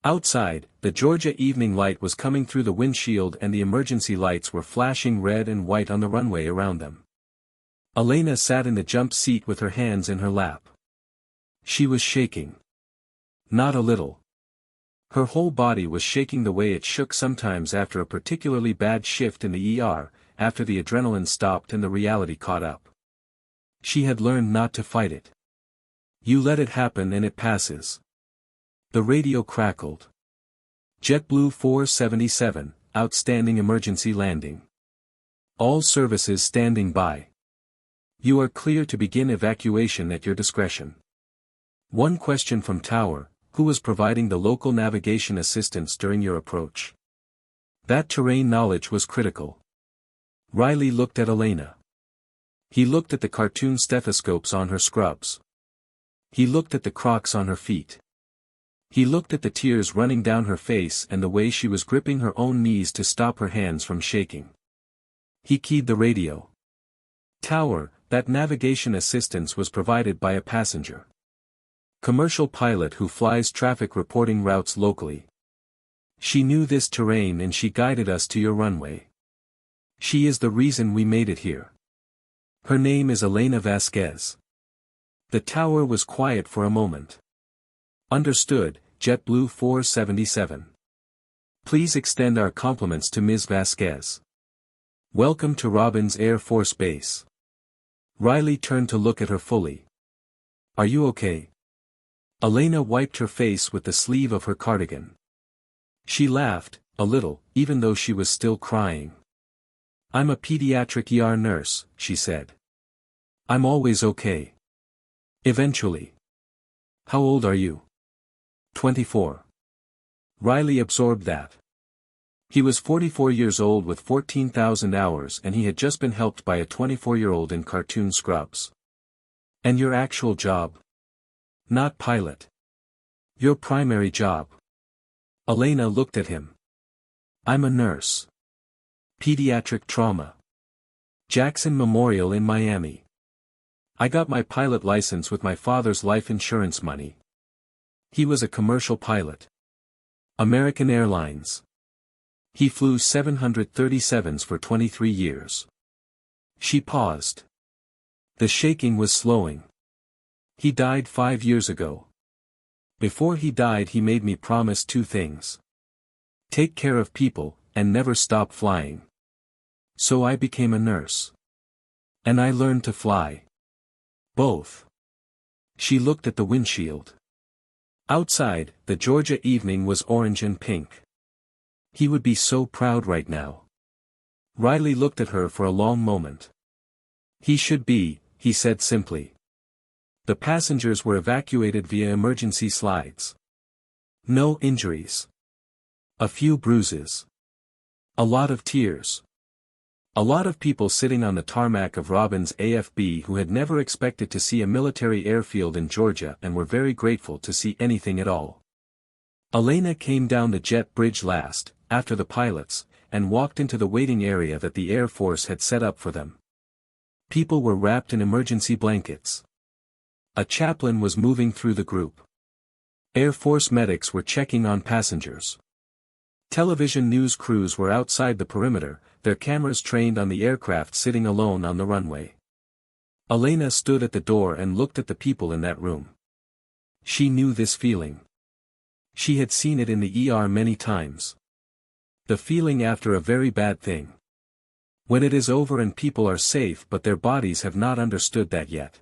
Outside, the Georgia evening light was coming through the windshield and the emergency lights were flashing red and white on the runway around them. Elena sat in the jump seat with her hands in her lap. She was shaking. Not a little. Her whole body was shaking the way it shook sometimes after a particularly bad shift in the ER, after the adrenaline stopped and the reality caught up. She had learned not to fight it. You let it happen and it passes. The radio crackled. JetBlue 477, outstanding emergency landing. All services standing by. You are clear to begin evacuation at your discretion. One question from Tower: who was providing the local navigation assistance during your approach? That terrain knowledge was critical. Riley looked at Elena. He looked at the cartoon stethoscopes on her scrubs. He looked at the Crocs on her feet. He looked at the tears running down her face and the way she was gripping her own knees to stop her hands from shaking. He keyed the radio. Tower, that navigation assistance was provided by a passenger. Commercial pilot who flies traffic reporting routes locally. She knew this terrain and she guided us to your runway. She is the reason we made it here. Her name is Elena Vasquez. The tower was quiet for a moment. Understood, JetBlue 477. Please extend our compliments to Ms. Vasquez. Welcome to Robins Air Force Base. Riley turned to look at her fully. Are you okay? Elena wiped her face with the sleeve of her cardigan. She laughed, a little, even though she was still crying. I'm a pediatric ER nurse, she said. I'm always okay. Eventually. How old are you? 24. Riley absorbed that. He was 44 years old with 14,000 hours and he had just been helped by a 24-year-old in cartoon scrubs. And your actual job? Not pilot. Your primary job. Elena looked at him. I'm a nurse. Pediatric trauma. Jackson Memorial in Miami. I got my pilot license with my father's life insurance money. He was a commercial pilot. American Airlines. He flew 737s for 23 years. She paused. The shaking was slowing. He died 5 years ago. Before he died he made me promise 2 things. Take care of people, and never stop flying. So I became a nurse. And I learned to fly. Both. She looked at the windshield. Outside, the Georgia evening was orange and pink. He would be so proud right now. Riley looked at her for a long moment. He should be, he said simply. The passengers were evacuated via emergency slides. No injuries. A few bruises. A lot of tears. A lot of people sitting on the tarmac of Robbins AFB who had never expected to see a military airfield in Georgia and were very grateful to see anything at all. Elena came down the jet bridge last, after the pilots, and walked into the waiting area that the Air Force had set up for them. People were wrapped in emergency blankets. A chaplain was moving through the group. Air Force medics were checking on passengers. Television news crews were outside the perimeter, their cameras trained on the aircraft sitting alone on the runway. Elena stood at the door and looked at the people in that room. She knew this feeling. She had seen it in the ER many times. The feeling after a very bad thing. When it is over and people are safe but their bodies have not understood that yet.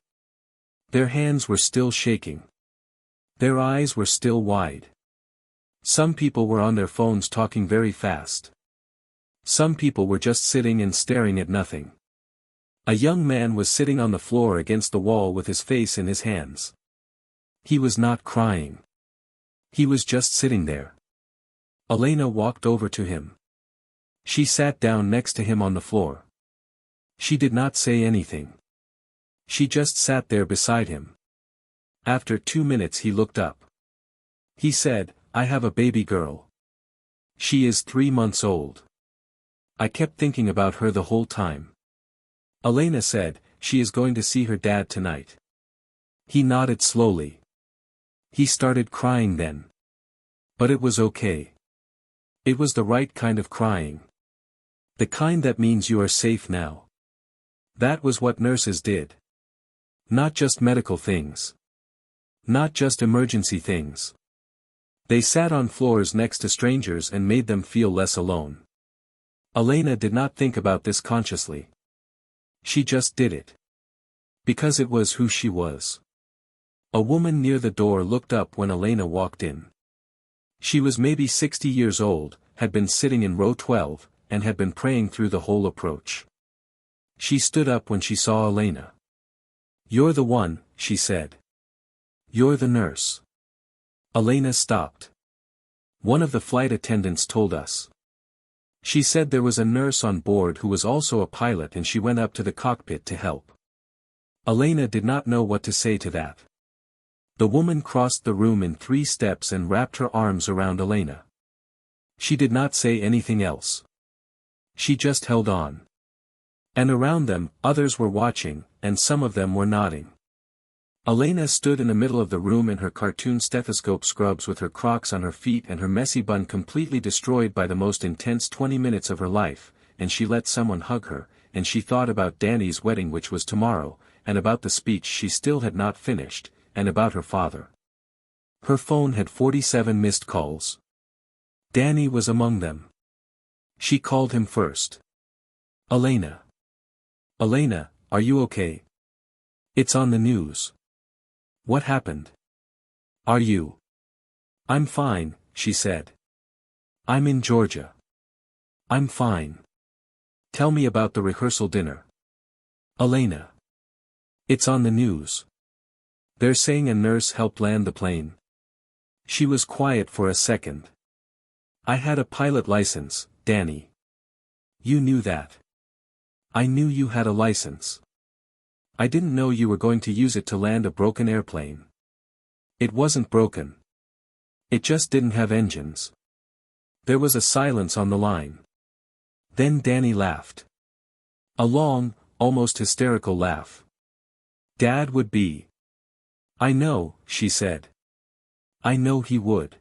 Their hands were still shaking. Their eyes were still wide. Some people were on their phones talking very fast. Some people were just sitting and staring at nothing. A young man was sitting on the floor against the wall with his face in his hands. He was not crying. He was just sitting there. Elena walked over to him. She sat down next to him on the floor. She did not say anything. She just sat there beside him. After 2 minutes he looked up. He said, I have a baby girl. She is 3 months old. I kept thinking about her the whole time. Elena said, she is going to see her dad tonight. He nodded slowly. He started crying then. But it was okay. It was the right kind of crying. The kind that means you are safe now. That was what nurses did. Not just medical things. Not just emergency things. They sat on floors next to strangers and made them feel less alone. Elena did not think about this consciously. She just did it. Because it was who she was. A woman near the door looked up when Elena walked in. She was maybe 60 years old, had been sitting in row 12, and had been praying through the whole approach. She stood up when she saw Elena. You're the one, she said. You're the nurse. Elena stopped. One of the flight attendants told us. She said there was a nurse on board who was also a pilot and she went up to the cockpit to help. Elena did not know what to say to that. The woman crossed the room in 3 steps and wrapped her arms around Elena. She did not say anything else. She just held on. And around them, others were watching, and some of them were nodding. Elena stood in the middle of the room in her cartoon stethoscope scrubs with her Crocs on her feet and her messy bun completely destroyed by the most intense 20 minutes of her life, and she let someone hug her, and she thought about Danny's wedding which was tomorrow, and about the speech she still had not finished, and about her father. Her phone had 47 missed calls. Danny was among them. She called him first. Elena. Elena, are you okay? It's on the news. What happened? Are you? I'm fine, she said. I'm in Georgia. I'm fine. Tell me about the rehearsal dinner. Elena. It's on the news. They're saying a nurse helped land the plane. She was quiet for a second. I had a pilot license, Danny. You knew that. I knew you had a license. I didn't know you were going to use it to land a broken airplane. It wasn't broken. It just didn't have engines. There was a silence on the line. Then Danny laughed. A long, almost hysterical laugh. Dad would be. I know, she said. I know he would.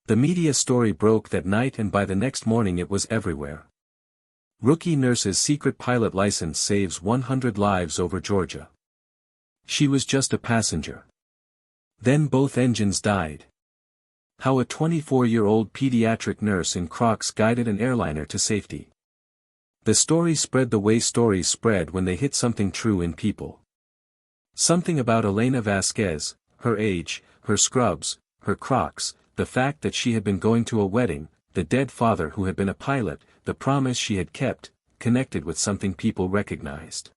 The media story broke that night, and by the next morning it was everywhere. Rookie nurse's secret pilot license saves 100 lives over Georgia. She was just a passenger. Then both engines died. How a 24-year-old pediatric nurse in Crocs guided an airliner to safety. The story spread the way stories spread when they hit something true in people. Something about Elena Vasquez, her age, her scrubs, her Crocs, the fact that she had been going to a wedding, the dead father who had been a pilot, the promise she had kept, connected with something people recognized.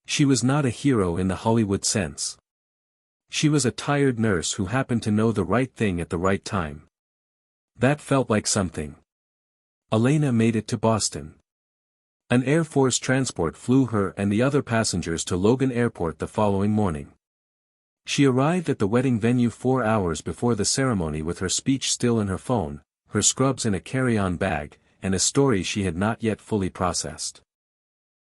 She was not a hero in the Hollywood sense. She was a tired nurse who happened to know the right thing at the right time. That felt like something. Elena made it to Boston. An Air Force transport flew her and the other passengers to Logan Airport the following morning. She arrived at the wedding venue 4 hours before the ceremony with her speech still in her phone, her scrubs in a carry-on bag, and a story she had not yet fully processed.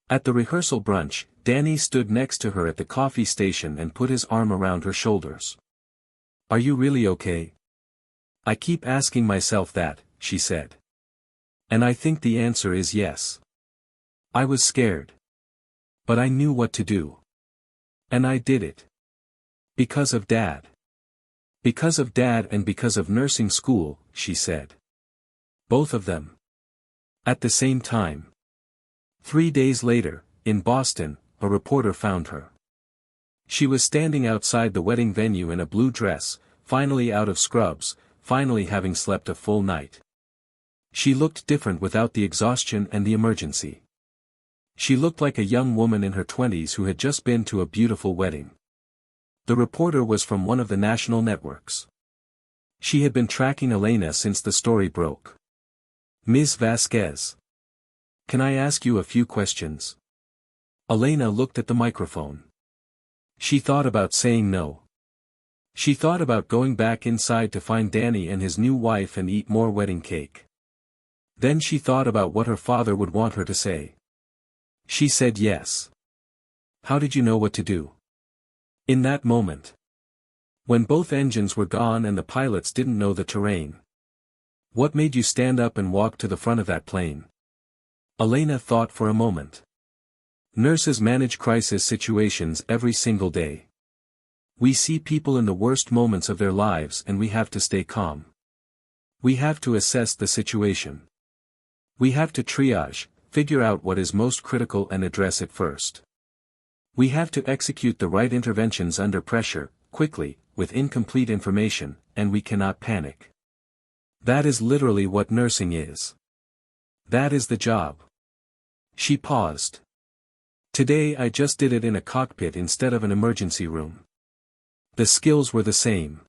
At the rehearsal brunch, Danny stood next to her at the coffee station and put his arm around her shoulders. Are you really okay? I keep asking myself that, she said. And I think the answer is yes. I was scared. But I knew what to do. And I did it. Because of Dad. Because of Dad and because of nursing school, she said. Both of them. At the same time. 3 days later, in Boston, a reporter found her. She was standing outside the wedding venue in a blue dress, finally out of scrubs, finally having slept a full night. She looked different without the exhaustion and the emergency. She looked like a young woman in her 20s who had just been to a beautiful wedding. The reporter was from one of the national networks. She had been tracking Elena since the story broke. Ms. Vasquez. Can I ask you a few questions? Elena looked at the microphone. She thought about saying no. She thought about going back inside to find Danny and his new wife and eat more wedding cake. Then she thought about what her father would want her to say. She said yes. How did you know what to do? In that moment. When both engines were gone and the pilots didn't know the terrain. What made you stand up and walk to the front of that plane? Elena thought for a moment. Nurses manage crisis situations every single day. We see people in the worst moments of their lives and we have to stay calm. We have to assess the situation. We have to triage, figure out what is most critical and address it first. We have to execute the right interventions under pressure, quickly, with incomplete information, and we cannot panic. That is literally what nursing is. That is the job. She paused. Today I just did it in a cockpit instead of an emergency room. The skills were the same.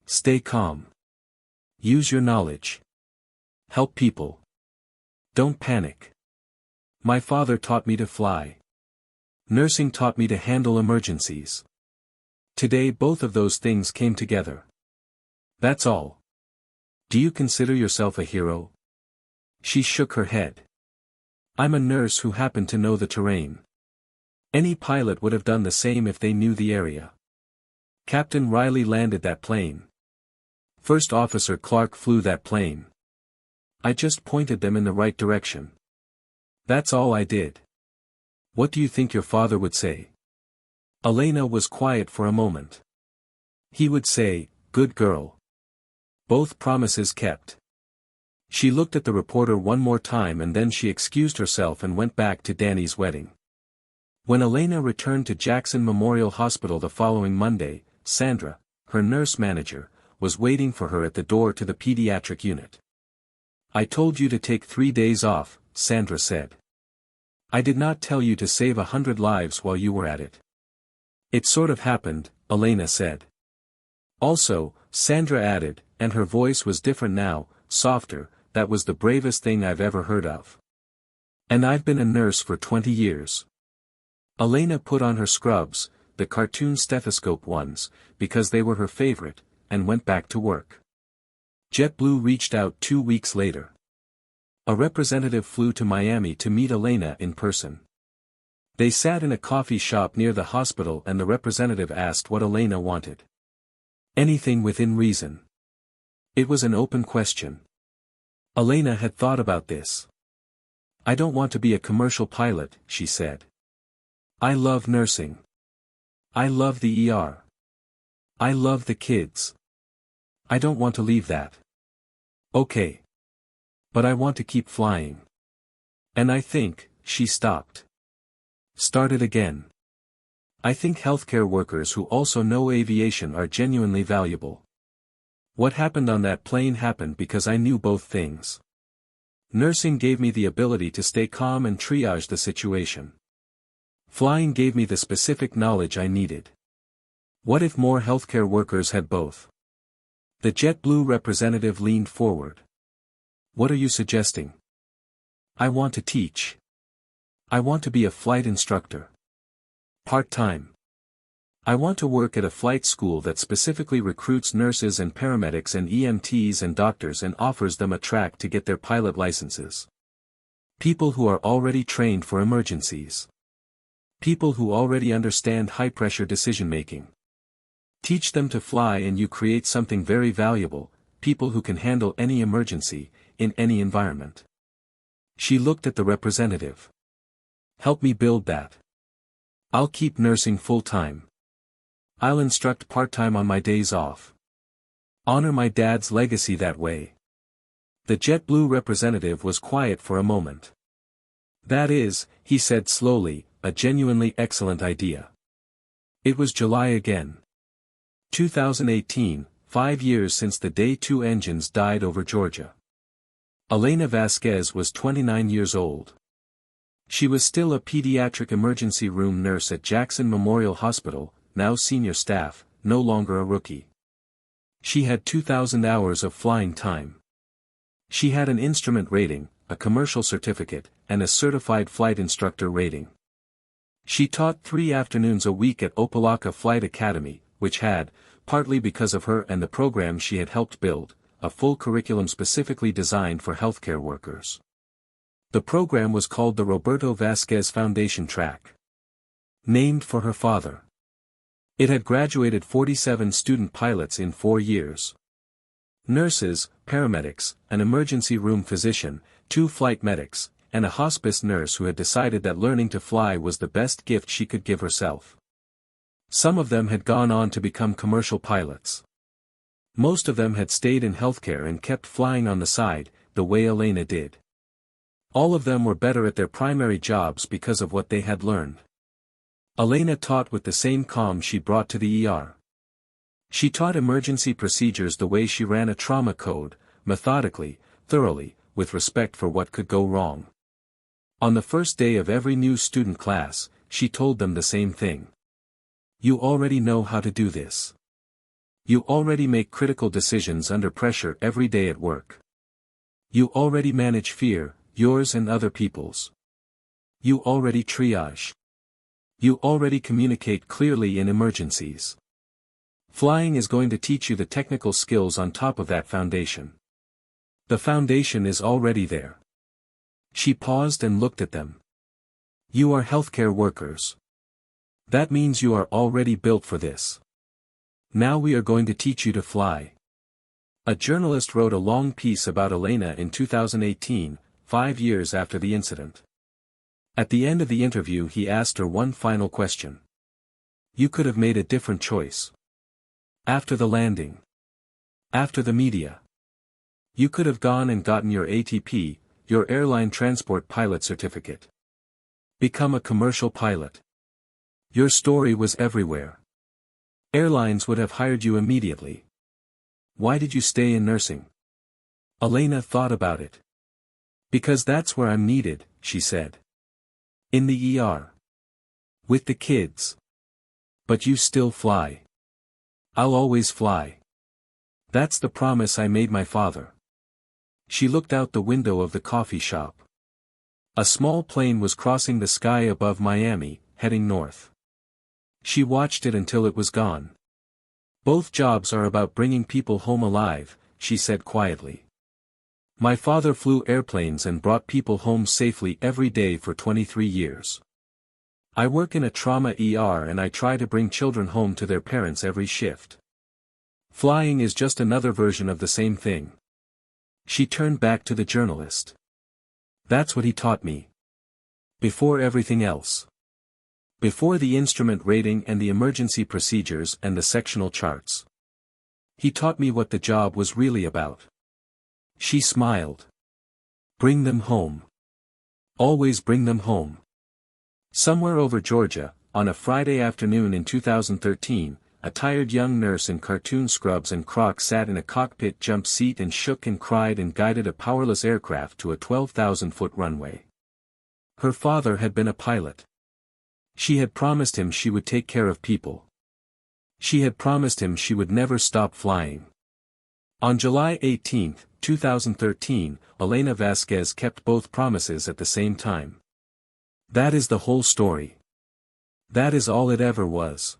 Stay calm. Use your knowledge. Help people. Don't panic. My father taught me to fly. Nursing taught me to handle emergencies. Today both of those things came together. That's all. Do you consider yourself a hero? She shook her head. I'm a nurse who happened to know the terrain. Any pilot would have done the same if they knew the area. Captain Riley landed that plane. First Officer Clark flew that plane. I just pointed them in the right direction. That's all I did. What do you think your father would say? Elena was quiet for a moment. He would say, "Good girl." Both promises kept. She looked at the reporter one more time and then she excused herself and went back to Danny's wedding. When Elena returned to Jackson Memorial Hospital the following Monday, Sandra, her nurse manager, was waiting for her at the door to the pediatric unit. I told you to take 3 days off, Sandra said. I did not tell you to save 100 lives while you were at it. It sort of happened, Elena said. Also, Sandra added, and her voice was different now, softer, that was the bravest thing I've ever heard of. And I've been a nurse for 20 years. Elena put on her scrubs, the cartoon stethoscope ones, because they were her favorite, and went back to work. JetBlue reached out 2 weeks later. A representative flew to Miami to meet Elena in person. They sat in a coffee shop near the hospital and the representative asked what Elena wanted. Anything within reason. It was an open question. Elena had thought about this. I don't want to be a commercial pilot, she said. I love nursing. I love the ER. I love the kids. I don't want to leave that. Okay. But I want to keep flying. And I think, she stopped. Started again. I think healthcare workers who also know aviation are genuinely valuable. What happened on that plane happened because I knew both things. Nursing gave me the ability to stay calm and triage the situation. Flying gave me the specific knowledge I needed. What if more healthcare workers had both? The JetBlue representative leaned forward. What are you suggesting? I want to teach. I want to be a flight instructor. Part-time. I want to work at a flight school that specifically recruits nurses and paramedics and EMTs and doctors and offers them a track to get their pilot licenses. People who are already trained for emergencies. People who already understand high-pressure decision-making. Teach them to fly and you create something very valuable, people who can handle any emergency, in any environment. She looked at the representative. Help me build that. I'll keep nursing full-time. I'll instruct part-time on my days off. Honor my dad's legacy that way. The JetBlue representative was quiet for a moment. That is, he said slowly, a genuinely excellent idea. It was July again. 2018, 5 years since the day 2 engines died over Georgia. Elena Vasquez was 29 years old. She was still a pediatric emergency room nurse at Jackson Memorial Hospital, now senior staff, no longer a rookie. She had 2,000 hours of flying time. She had an instrument rating, a commercial certificate, and a certified flight instructor rating. She taught 3 afternoons a week at Opa-locka Flight Academy, which had, partly because of her and the program she had helped build, a full curriculum specifically designed for healthcare workers. The program was called the Roberto Vasquez Foundation Track. Named for her father. It had graduated 47 student pilots in 4 years. Nurses, paramedics, an emergency room physician, 2 flight medics, and a hospice nurse who had decided that learning to fly was the best gift she could give herself. Some of them had gone on to become commercial pilots. Most of them had stayed in healthcare and kept flying on the side, the way Elena did. All of them were better at their primary jobs because of what they had learned. Elena taught with the same calm she brought to the ER. She taught emergency procedures the way she ran a trauma code, methodically, thoroughly, with respect for what could go wrong. On the first day of every new student class, she told them the same thing. You already know how to do this. You already make critical decisions under pressure every day at work. You already manage fear, yours and other people's. You already triage. You already communicate clearly in emergencies. Flying is going to teach you the technical skills on top of that foundation. The foundation is already there. She paused and looked at them. You are healthcare workers. That means you are already built for this. Now we are going to teach you to fly. A journalist wrote a long piece about Elena in 2018, 5 years after the incident. At the end of the interview he asked her one final question. You could have made a different choice. After the landing. After the media. You could have gone and gotten your ATP, your airline transport pilot certificate. Become a commercial pilot. Your story was everywhere. Airlines would have hired you immediately. Why did you stay in nursing? Elena thought about it. Because that's where I'm needed, she said. In the ER. With the kids. But you still fly. I'll always fly. That's the promise I made my father. She looked out the window of the coffee shop. A small plane was crossing the sky above Miami, heading north. She watched it until it was gone. Both jobs are about bringing people home alive, she said quietly. My father flew airplanes and brought people home safely every day for 23 years. I work in a trauma ER and I try to bring children home to their parents every shift. Flying is just another version of the same thing. She turned back to the journalist. That's what he taught me. Before everything else. Before the instrument rating and the emergency procedures and the sectional charts. He taught me what the job was really about. She smiled. Bring them home. Always bring them home. Somewhere over Georgia, on a Friday afternoon in 2013, a tired young nurse in cartoon scrubs and Crocs sat in a cockpit jump seat and shook and cried and guided a powerless aircraft to a 12,000-foot runway. Her father had been a pilot. She had promised him she would take care of people. She had promised him she would never stop flying. On July 18, 2013, Elena Vasquez kept both promises at the same time. That is the whole story. That is all it ever was.